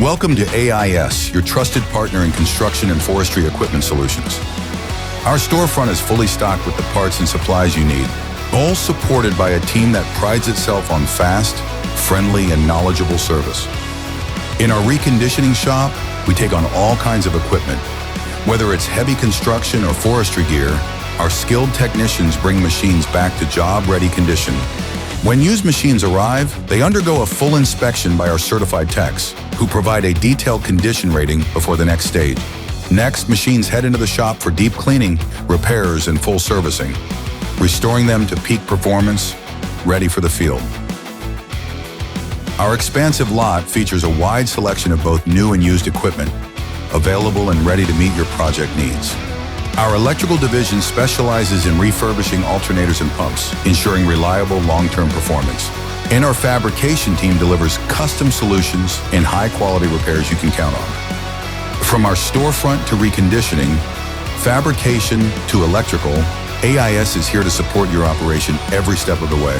Welcome to AIS, your trusted partner in construction and forestry equipment solutions. Our storefront is fully stocked with the parts and supplies you need, all supported by a team that prides itself on fast, friendly, and knowledgeable service. In our reconditioning shop, we take on all kinds of equipment. Whether it's heavy construction or forestry gear, our skilled technicians bring machines back to job-ready condition. When used machines arrive, they undergo a full inspection by our certified techs, who provide a detailed condition rating before the next stage. Next, machines head into the shop for deep cleaning, repairs, and full servicing, restoring them to peak performance, ready for the field. Our expansive lot features a wide selection of both new and used equipment, available and ready to meet your project needs. Our electrical division specializes in refurbishing alternators and pumps, ensuring reliable long-term performance. And our fabrication team delivers custom solutions and high-quality repairs you can count on. From our storefront to reconditioning, fabrication to electrical, AIS is here to support your operation every step of the way.